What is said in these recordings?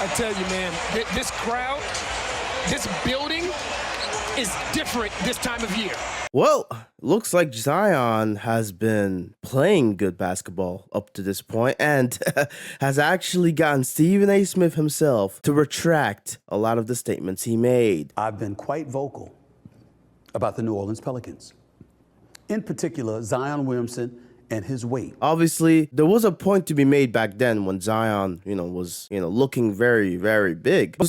I tell you, man, this crowd, this building is different this time of year. Well, looks like Zion has been playing good basketball up to this point and has actually gotten Stephen A. Smith himself to retract a lot of the statements he made. I've been quite vocal about the New Orleans Pelicans. In particular, Zion Williamson and his weight. Obviously, there was a point to be made back then when Zion, was, looking very, very big. Oh,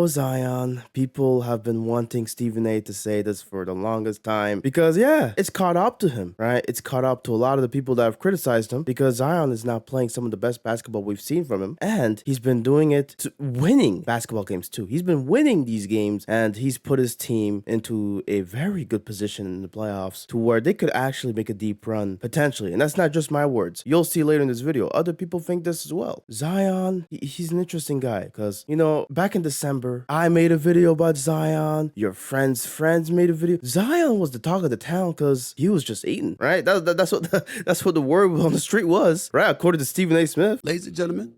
Zion. People have been wanting Stephen A. to say this for the longest time because, yeah, it's caught up to him, right? It's caught up to a lot of the people that have criticized him because Zion is now playing some of the best basketball we've seen from him. And he's been doing it winning basketball games too. He's been winning these games and he's put his team into a very good position in the playoffs to where they could actually make a deep run. Potentially, and that's not just my words. You'll see later in this video. Other people think this as well. Zion, he's an interesting guy because, back in December, I made a video about Zion. Your friends made a video. Zion was the talk of the town because he was just eating, right? That's what the word on the street was, right? According to Stephen A. Smith. Ladies and gentlemen,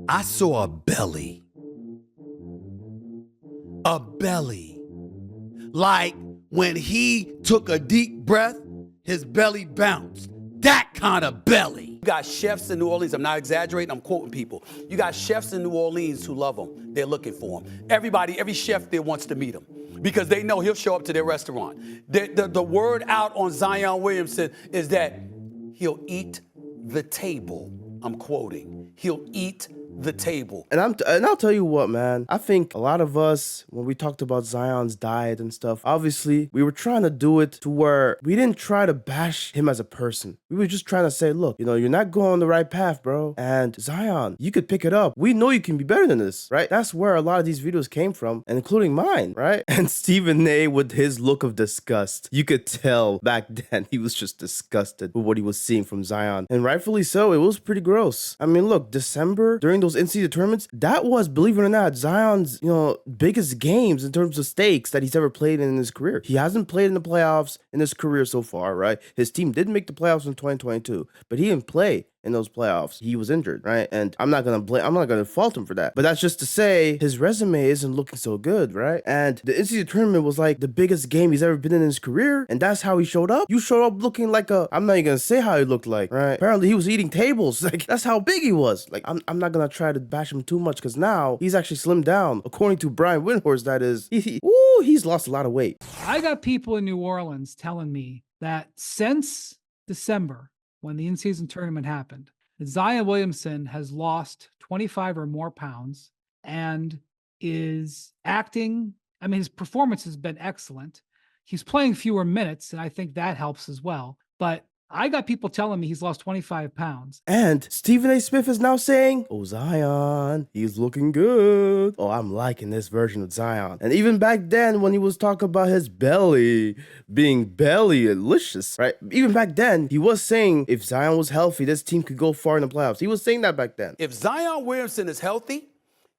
I saw a belly. A belly. Like when he took a deep breath, his belly bounced. That kind of belly. You got chefs in New Orleans. I'm not exaggerating. I'm quoting people. You got chefs in New Orleans who love him. They're looking for him. Every chef there wants to meet him because they know he'll show up to their restaurant. The word out on Zion Williamson is that he'll eat the table. I'm quoting. He'll eat the table. And I'll tell you what, man. I think a lot of us, when we talked about Zion's diet and stuff, obviously we were trying to do it to where we didn't try to bash him as a person. We were just trying to say, look, you're not going on the right path, bro. And Zion, you could pick it up. We know you can be better than this, right? That's where a lot of these videos came from, and including mine, right? And Stephen A. with his look of disgust. You could tell back then he was just disgusted with what he was seeing from Zion. And rightfully so, it was pretty gross. I mean, look, December, during those in-season tournaments, that was, believe it or not, Zion's, biggest games in terms of stakes that he's ever played in his career. He hasn't played in the playoffs in his career so far, right? His team did make the playoffs in 2022, but he didn't play in those playoffs. He was injured, right? And I'm not gonna fault him for that. But that's just to say his resume isn't looking so good, right? And the in-season tournament was like the biggest game he's ever been in his career, and that's how he showed up. You showed up looking like I'm not even gonna say how he looked like, right? Apparently he was eating tables. Like, that's how big he was. Like, I'm not gonna try to bash him too much because now he's actually slimmed down. According to Brian Windhorst, that is, he's lost a lot of weight. I got people in New Orleans telling me that since December, when the in-season tournament happened, Zion Williamson has lost 25 or more pounds and is acting. I mean, his performance has been excellent. He's playing fewer minutes, and I think that helps as well. But I got people telling me he's lost 25 pounds. And Stephen A. Smith is now saying, oh, Zion, he's looking good. Oh, I'm liking this version of Zion. And even back then, when he was talking about his belly being belly-licious, right? Even back then, he was saying if Zion was healthy, this team could go far in the playoffs. He was saying that back then. If Zion Williamson is healthy,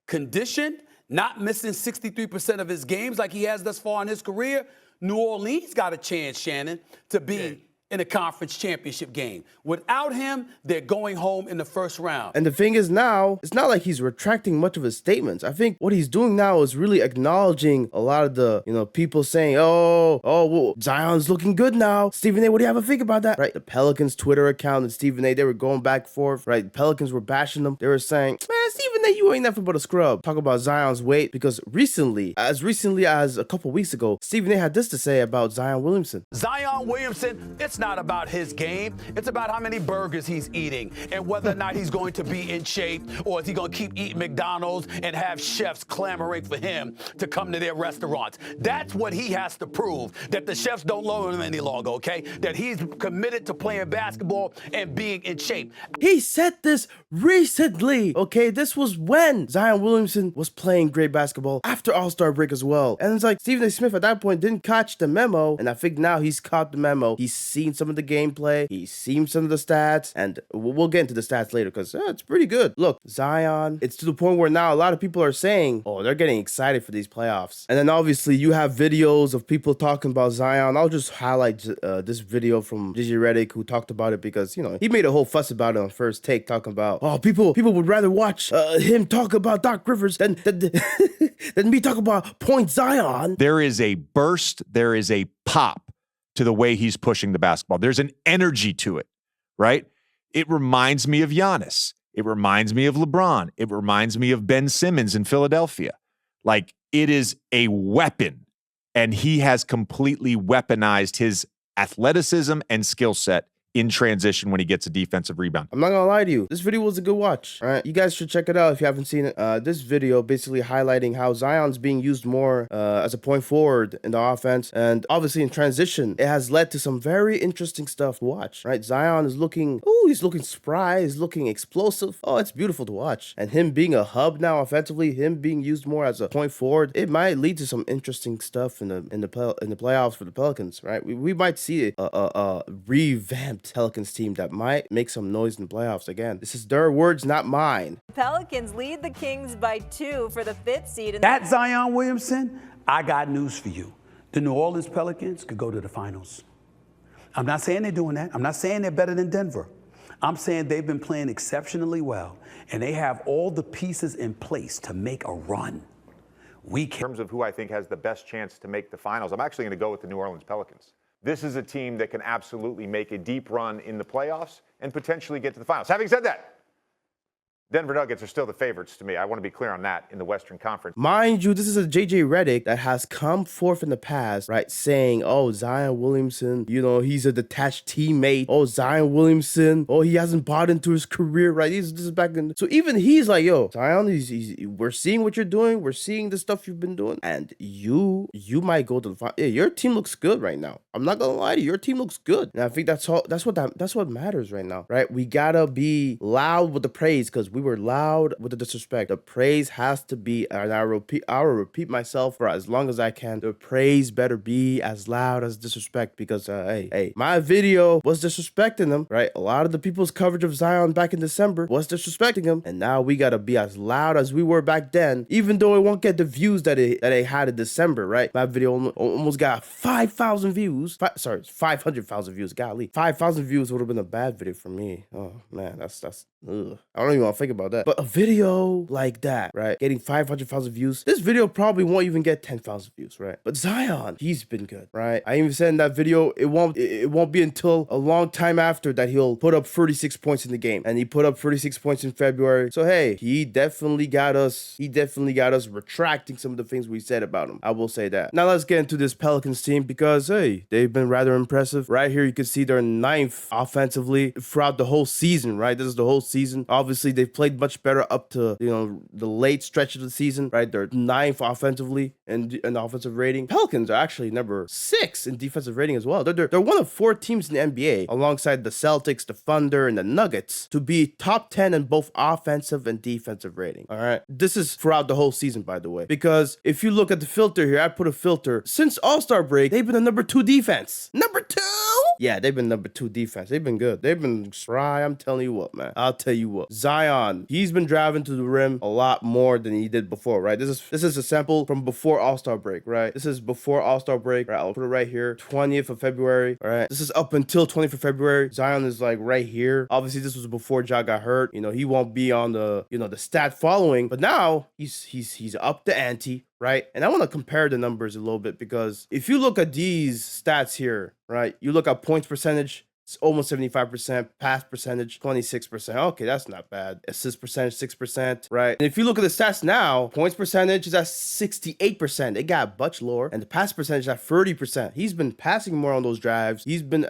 conditioned, not missing 63% of his games like he has thus far in his career, New Orleans got a chance, Shannon, to be in a conference championship game. Without him, they're going home in the first round. And the thing is now, it's not like he's retracting much of his statements. I think what he's doing now is really acknowledging a lot of the, people saying, well, Zion's looking good now. Stephen A., what do you have to think about that? Right? The Pelicans Twitter account and Stephen A., they were going back and forth, right? The Pelicans were bashing them. They were saying, man, Stephen A., you ain't nothing but a scrub. Talk about Zion's weight, because as recently as a couple weeks ago, Stephen A. had this to say about Zion Williamson. Zion Williamson, it's not about his game. It's about how many burgers he's eating and whether or not he's going to be in shape, or is he going to keep eating McDonald's and have chefs clamoring for him to come to their restaurants. That's what he has to prove, that the chefs don't love him any longer, okay? That he's committed to playing basketball and being in shape. He said this recently, okay? This was was when Zion Williamson was playing great basketball after All-Star break as well. And it's like Stephen A. Smith at that point didn't catch the memo, and I think now he's caught the memo. He's seen some of the gameplay, he's seen some of the stats, and we'll get into the stats later because it's pretty good. Look, Zion, it's to the point where now a lot of people are saying, oh, they're getting excited for these playoffs. And then obviously you have videos of people talking about Zion. I'll just highlight this video from JJ Redick who talked about it because, you know, he made a whole fuss about it on First Take, talking about, oh, people would rather watch him talk about Doc Rivers than me talk about Point Zion. There is a burst, there is a pop to the way he's pushing the basketball. There's an energy to it, right? It reminds me of Giannis. It reminds me of LeBron. It reminds me of Ben Simmons in Philadelphia. Like, it is a weapon, and he has completely weaponized his athleticism and skill set in transition when he gets a defensive rebound. I'm not gonna lie to you, this video was a good watch. All right, you guys should check it out if you haven't seen it. This video basically highlighting how Zion's being used more as a point forward in the offense, and obviously in transition, it has led to some very interesting stuff to watch. Right, Zion is looking, he's looking spry, he's looking explosive. Oh, it's beautiful to watch. And him being a hub now offensively, him being used more as a point forward, it might lead to some interesting stuff in the playoffs for the Pelicans. Right, we might see a revamped Pelicans team that might make some noise in the playoffs again. This is their words, not mine. Pelicans lead the Kings by 2 for the 5th seed. That Zion Williamson, I got news for you. The New Orleans Pelicans could go to the finals. I'm not saying they're doing that. I'm not saying they're better than Denver. I'm saying they've been playing exceptionally well, and they have all the pieces in place to make a run. In terms of who I think has the best chance to make the finals, I'm actually going to go with the New Orleans Pelicans. This is a team that can absolutely make a deep run in the playoffs and potentially get to the finals. Having said that, Denver Nuggets are still the favorites to me. I want to be clear on that in the Western Conference. Mind you, this is a JJ Redick that has come forth in the past, right, saying, oh, Zion Williamson, you know, he's a detached teammate. Oh, Zion Williamson, oh, he hasn't bought into his career, right? This is back in. So even he's like, yo, Zion, we're seeing what you're doing. We're seeing the stuff you've been doing. And you might go to the final. Yeah, your team looks good right now. I'm not going to lie to you. Your team looks good. And I think that's what matters right now, right? We got to be loud with the praise because we were loud with the disrespect. The praise has to be, and I will repeat myself for as long as I can. The praise better be as loud as disrespect because, hey, my video was disrespecting them, right? A lot of the people's coverage of Zion back in December was disrespecting him, and now we gotta be as loud as we were back then, even though it won't get the views that it had in December, right? My video almost got 5,000 views. 500,000 views. Golly, 5,000 views would have been a bad video for me. Oh man, that's ugh. I don't even want to think about that. But a video like that, right, getting 500,000 views, this video probably won't even get 10,000 views, right? But Zion, he's been good, right? I even said in that video, it won't be until a long time after that he'll put up 36 points in the game, and he put up 36 points in February. So hey, he definitely got us retracting some of the things we said about him. I will say that. Now let's get into this Pelicans team because hey, they've been rather impressive. Right here, you can see they're 9th offensively throughout the whole season, right? This is the whole season. Obviously, they've played much better up to, you know, the late stretch of the season, right? They're 9th offensively in offensive rating. Pelicans are actually number 6 in defensive rating as well. They're one of 4 teams in the NBA, alongside the Celtics, the Thunder, and the Nuggets, to be top 10 in both offensive and defensive rating. All right, this is throughout the whole season, by the way, because if you look at the filter here, I put a filter. Since All-Star break, they've been the number 2 defense. Number 2. Yeah, they've been number 2 defense. They've been good. They've been spry. I'm telling you what, man. I'll tell you what. Zion, he's been driving to the rim a lot more than he did before, right? This is a sample from before All-Star break, right? This is before All-Star break, right? I'll put it right here. 20th of February, all right? This is up until 20th of February. Zion is like right here. Obviously, this was before Ja got hurt. You know, he won't be on the, you know, the stat following, but now he's up the ante, right? And I want to compare the numbers a little bit because if you look at these stats here, right? You look at points percentage, it's almost 75%, pass percentage, 26%. Okay, that's not bad. Assist percentage, 6%, right? And if you look at the stats now, points percentage is at 68%. It got much lower. And the pass percentage is at 30%. He's been passing more on those drives. He's been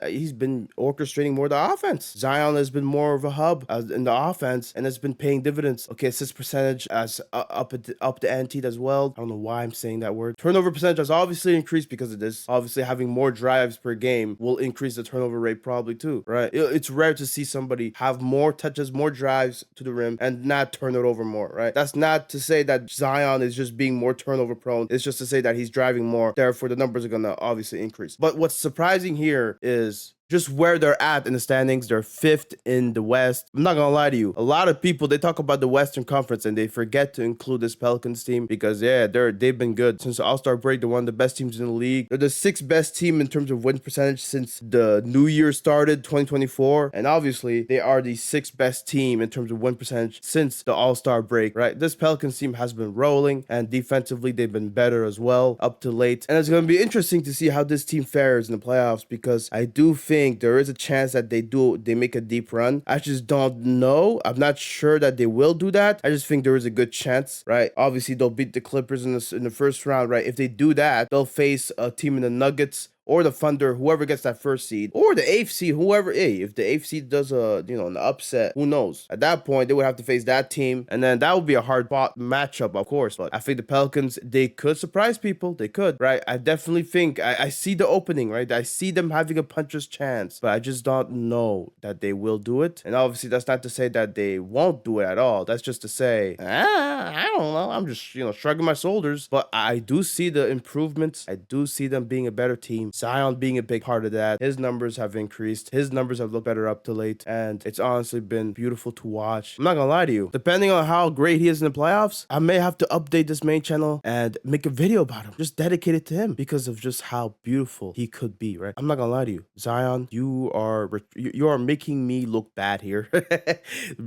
orchestrating more of the offense. Zion has been more of a hub in the offense, and it's been paying dividends. Okay, assist percentage as up the ante as well. I don't know why I'm saying that word. Turnover percentage has obviously increased because of this. Obviously, having more drives per game will increase the turnover rate probably. probably too, right? It's rare to see somebody have more touches, more drives to the rim, and not turn it over more, right? That's not to say that Zion is just being more turnover prone. It's just to say that he's driving more. Therefore, the numbers are going to obviously increase. But what's surprising here is just where they're at in the standings. They're 5th in the West. I'm not gonna lie to you. A lot of people, they talk about the Western Conference and they forget to include this Pelicans team because they've been good since the All-Star break. They're one of the best teams in the league. They're the 6th best team in terms of win percentage since the new year started, 2024. And obviously, they are the 6th best team in terms of win percentage since the All-Star break, right? This Pelicans team has been rolling, and defensively, they've been better as well up to late. And it's gonna be interesting to see how this team fares in the playoffs because I do think there is a chance that they make a deep run. I just don't know. I'm not sure that they will do that. I just think there is a good chance, right? Obviously, they'll beat the Clippers in the first round, right? If they do that, they'll face a team in the Nuggets or the Thunder, whoever gets that first seed, or the 8th seed, whoever. Hey, if the 8th seed does an upset, who knows? At that point, they would have to face that team, and then that would be a hard fought matchup, of course. But I think the Pelicans, they could surprise people. They could, right? I definitely think I see the opening, right? I see them having a puncher's chance, but I just don't know that they will do it. And obviously, that's not to say that they won't do it at all. That's just to say, I don't know. I'm just shrugging my shoulders. But I do see the improvements. I do see them being a better team. Zion being a big part of that. His numbers have increased. His numbers have looked better up to late. And it's honestly been beautiful to watch. I'm not gonna lie to you. Depending on how great he is in the playoffs, I may have to update this main channel and make a video about him. Just dedicate it to him because of just how beautiful he could be, right? I'm not gonna lie to you. Zion, you are making me look bad here.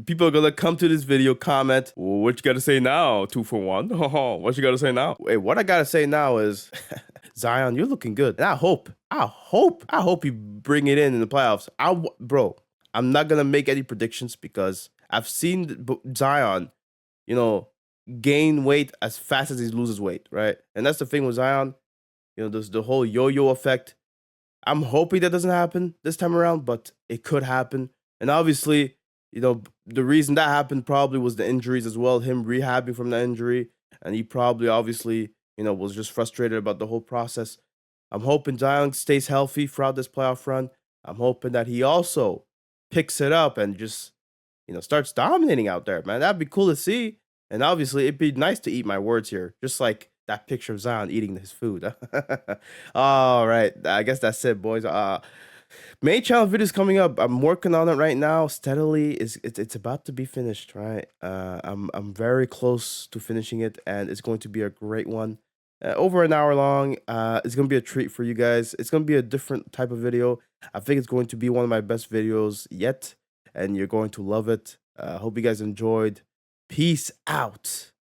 People are gonna come to this video, comment, what you gotta say now? 2 for 1? What you gotta say now? Wait, what I gotta say now is Zion, you're looking good. And I hope you bring it in the playoffs. Bro, I'm not going to make any predictions because I've seen Zion, gain weight as fast as he loses weight, right? And that's the thing with Zion. There's the whole yo-yo effect. I'm hoping that doesn't happen this time around, but it could happen. And obviously, the reason that happened probably was the injuries as well, him rehabbing from the injury. And he probably, obviously, was just frustrated about the whole process. I'm hoping Zion stays healthy throughout this playoff run. I'm hoping that he also picks it up and just, starts dominating out there, man. That'd be cool to see. And obviously, it'd be nice to eat my words here, just like that picture of Zion eating his food. All right. I guess that's it, boys. Main channel videos coming up. I'm working on it right now steadily. It's about to be finished, right? I'm very close to finishing it, and it's going to be a great one. Over an hour long. It's gonna be a treat for you guys. It's gonna be a different type of video. I think it's going to be one of my best videos yet, and you're going to love it. Hope you guys enjoyed. Peace out.